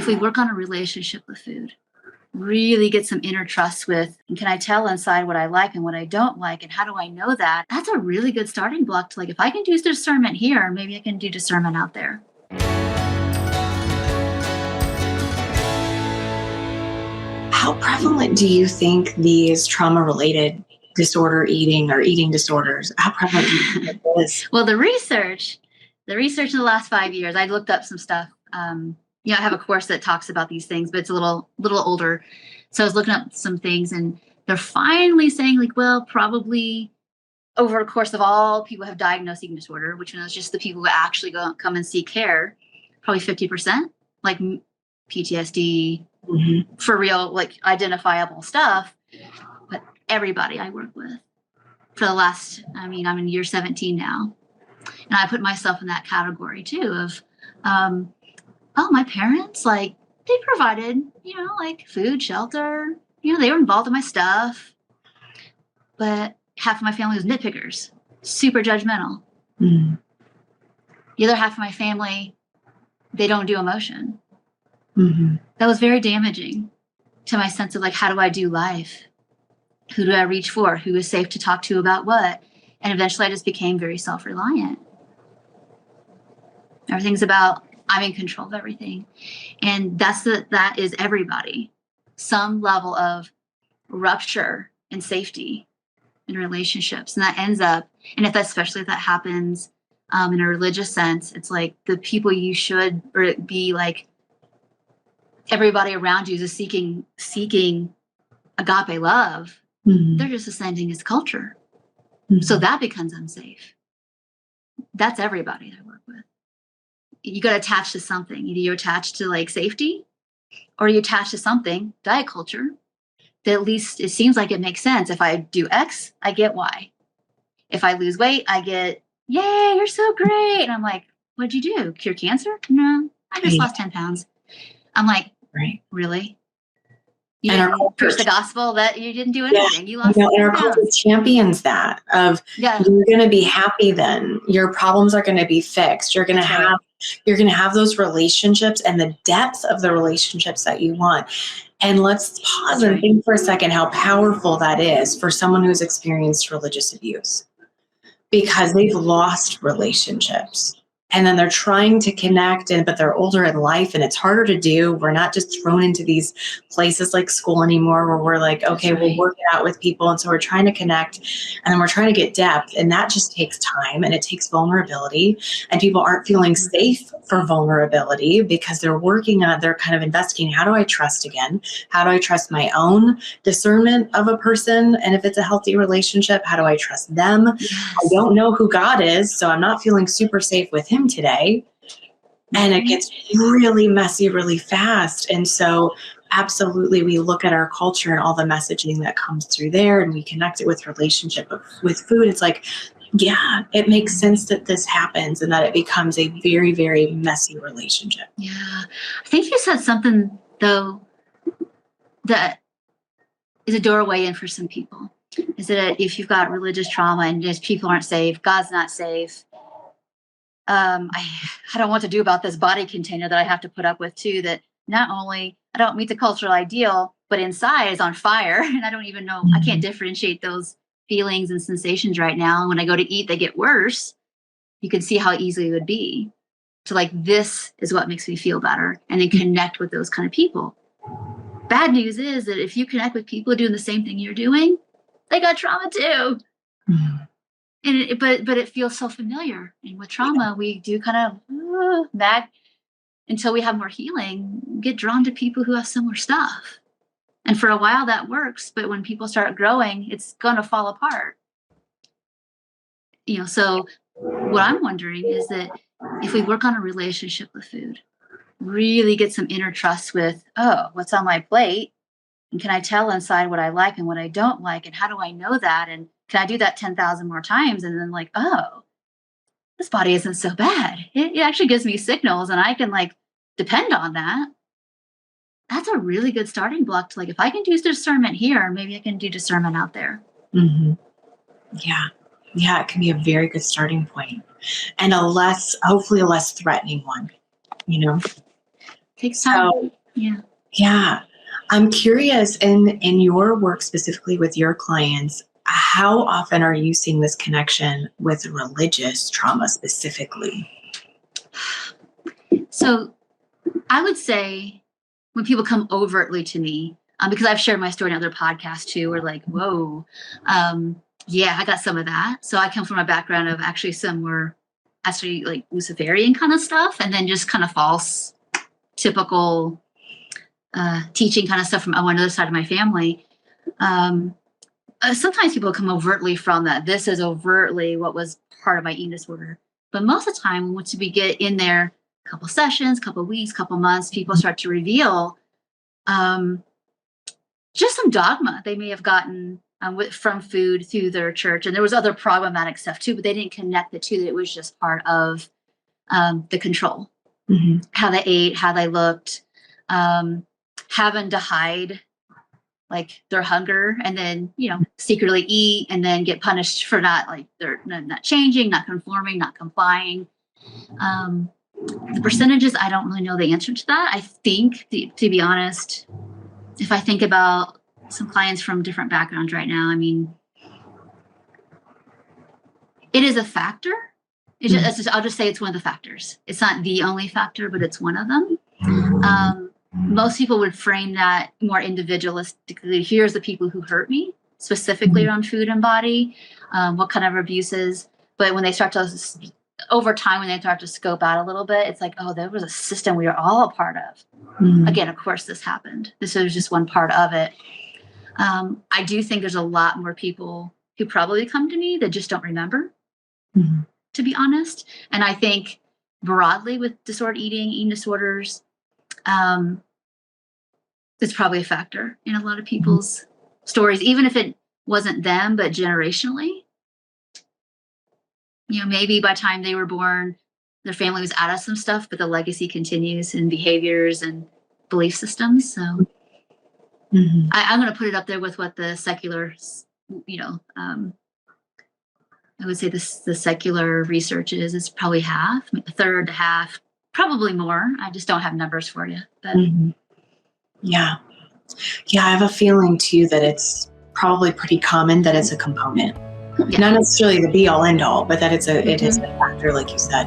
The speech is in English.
if we work on a relationship with food, really get some inner trust with, and can I tell inside what I like and what I don't like, and how do I know that? That's a really good starting block to, like, if I can do discernment here, maybe I can do discernment out there. How prevalent do you think these trauma-related disorder eating or eating disorders, how prevalent do you think it is? Well, the research in the last 5 years, I looked up some stuff. I have a course that talks about these things, but it's a little older. So I was looking up some things, and they're finally saying, like, well, probably over the course of all people who have diagnosed eating disorder, which is just the people who actually come and seek care, probably 50%, like PTSD, for real, like identifiable stuff. But everybody I work with for the last, I'm in year 17 now. And I put myself in that category too of, my parents, like, they provided, like food, shelter, they were involved in my stuff. But half of my family was nitpickers, super judgmental. The other half of my family, they don't do emotion. That was very damaging to my sense of, like, how do I do life? Who do I reach for? Who is safe to talk to about what? And eventually I just became very self-reliant. Everything's about, I'm in control of everything. And that is everybody. Some level of rupture in safety in relationships. And that ends up, and especially if that happens in a religious sense, it's like the people you should be like, everybody around you is seeking agape love. They're just ascending as culture. So that becomes unsafe. That's everybody I work with. You got attached to something. Either you're attached to, like, safety, or you attach to something, diet culture, that at least it seems like it makes sense. If I do X, I get Y. If I lose weight, I get, yay, you're so great. And I'm like, what'd you do? Cure cancer? No, I just lost 10 pounds. I'm like, really? You didn't preach the gospel that you didn't do anything. You lost 10 and our pounds. culture champions that of you're going to be happy then. Your problems are going to be fixed. You're going to have those relationships and the depth of the relationships that you want. And let's pause and think for a second how powerful that is for someone who's experienced religious abuse, because they've lost relationships. And then they're trying to connect, but they're older in life and it's harder to do. We're not just thrown into these places like school anymore where we're like, okay, we'll work it out with people. And so we're trying to connect, and then we're trying to get depth. And that just takes time, and it takes vulnerability. And people aren't feeling safe for vulnerability because they're kind of investigating, how do I trust again? How do I trust my own discernment of a person? And if it's a healthy relationship, how do I trust them? I don't know who God is, so I'm not feeling super safe with him today. And it gets really messy really fast. And so absolutely, we look at our culture and all the messaging that comes through there, and we connect it with relationship with food. It's like, yeah, it makes sense that this happens and that it becomes a very, very messy relationship. Yeah. I think you said something, though, that is a doorway in for some people. Is that if you've got religious trauma and just people aren't safe, God's not safe, I don't know what to do about this body container that I have to put up with too, that not only I don't meet the cultural ideal, but inside is on fire. And I don't even know, I can't differentiate those feelings and sensations right now. And when I go to eat, they get worse. You can see how easy it would be to, like, this is what makes me feel better, and then connect with those kind of people. Bad news is that if you connect with people doing the same thing you're doing, they got trauma too. And but it feels so familiar. And with trauma, we do kind of back until we have more healing, get drawn to people who have similar stuff. And for a while that works, but when people start growing, it's gonna fall apart. So what I'm wondering is that if we work on a relationship with food, really get some inner trust with, what's on my plate? And can I tell inside what I like and what I don't like? And how do I know that? And can I do that 10,000 more times? And then, like, this body isn't so bad. It actually gives me signals, and I can, like, depend on that. That's a really good starting block to, like, if I can do discernment here, maybe I can do discernment out there. Yeah, it can be a very good starting point, and hopefully a less threatening one, Takes time. So, yeah. Yeah. I'm curious in your work specifically with your clients, how often are you seeing this connection with religious trauma specifically? So I would say when people come overtly to me, because I've shared my story in other podcasts too, we're like, whoa, yeah, I got some of that. So I come from a background of actually some were actually like Luciferian kind of stuff, and then just kind of false, typical teaching kind of stuff from one other side of my family. Sometimes people come overtly from that. This is overtly what was part of my eating disorder. But most of the time, once we get in there, a couple sessions, couple weeks, couple months, people start to reveal just some dogma they may have gotten from food through their church. And there was other problematic stuff too, but they didn't connect the two, that it was just part of the control, how they ate, how they looked, having to hide like their hunger, and then, secretly eat and then get punished for not changing, not conforming, not complying. The percentages, I don't really know the answer to that. I think, to be honest, if I think about some clients from different backgrounds right now, I mean, it is a factor. I'll just say it's one of the factors. It's not the only factor, but it's one of them. Most people would frame that more individualistically. Here's the people who hurt me, specifically around food and body, what kind of abuses. But when they start to, over time, when they start to scope out a little bit, it's like, oh, there was a system we were all a part of. Again, of course, this happened. This was just one part of it. I do think there's a lot more people who probably come to me that just don't remember, to be honest. And I think broadly with disordered eating disorders, it's probably a factor in a lot of people's stories, even if it wasn't them, but generationally. Maybe by the time they were born, their family was out of some stuff, but the legacy continues in behaviors and belief systems. So I'm going to put it up there with what the secular, I would say the secular research is probably half, a third to half, probably more. I just don't have numbers for you. But Yeah, I have a feeling too that it's probably pretty common that it's a component, not necessarily the be all end all, but that it is a factor, like you said.